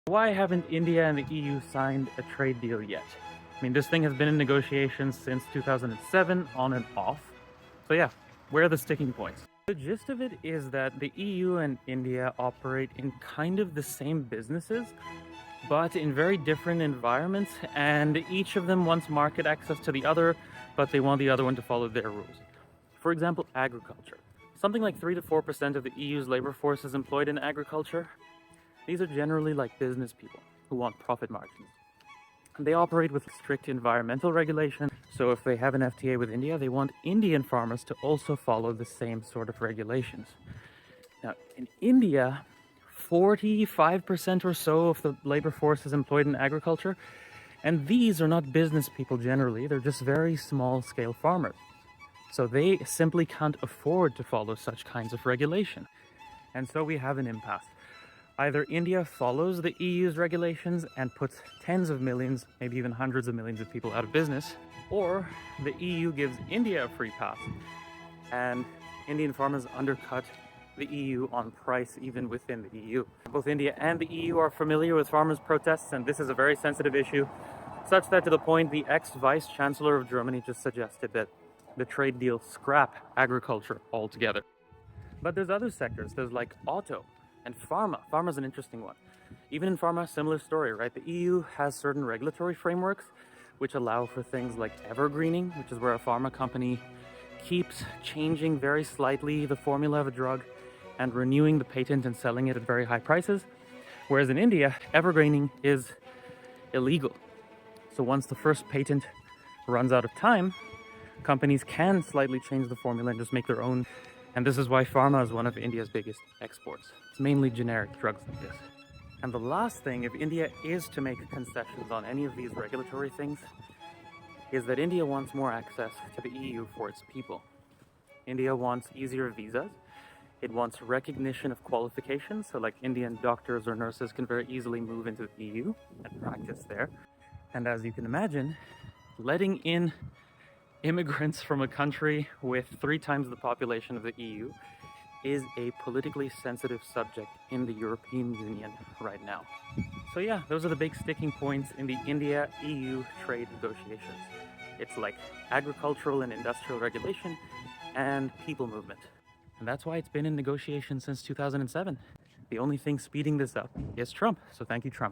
Why haven't India and the EU signed a trade deal yet? I mean, this thing has been in negotiations since 2007, on and off. So yeah, where are the sticking points? The gist of it is that the EU and India operate in kind of the same businesses, but in very different environments, and each of them wants market access to the other, but they want the other one to follow their rules. For example, agriculture. Something like 3 to 4% of the EU's labor force is employed in agriculture. These are generally like business people who want profit margins. They operate with strict environmental regulation, so if they have an FTA with India, they want Indian farmers to also follow the same sort of regulations. Now, in India, 45% or so of the labor force is employed in agriculture, and these are not business people generally, they're just very small-scale farmers. So they simply can't afford to follow such kinds of regulation. And so we have an impasse. Either India follows the EU's regulations and puts tens of millions, maybe even hundreds of millions of people out of business, or the EU gives India a free pass and Indian farmers undercut the EU on price even within the EU. Both India and the EU are familiar with farmers' protests, and this is a very sensitive issue, such that to the point the ex-vice chancellor of Germany just suggested that the trade deal scrap agriculture altogether. But there's other sectors. There's like auto and pharma. Pharma's an interesting one. Even in pharma, similar story, right? The EU has certain regulatory frameworks which allow for things like evergreening, which is where a pharma company keeps changing very slightly the formula of a drug and renewing the patent and selling it at very high prices. Whereas in India, evergreening is illegal. So once the first patent runs out of time, companies can slightly change the formula and just make their own. And this is why pharma is one of India's biggest exports. It's mainly generic drugs like this. And the last thing, if India is to make concessions on any of these regulatory things, is that India wants more access to the EU for its people. India wants easier visas. It wants recognition of qualifications, so like Indian doctors or nurses can very easily move into the EU and practice there. And as you can imagine, letting in immigrants from a country with 3 times the population of the EU is a politically sensitive subject in the European Union right now. So yeah, those are the big sticking points in the India-EU trade negotiations. It's like agricultural and industrial regulation and people movement. And that's why it's been in negotiation since 2007. The only thing speeding this up is Trump. So thank you, Trump.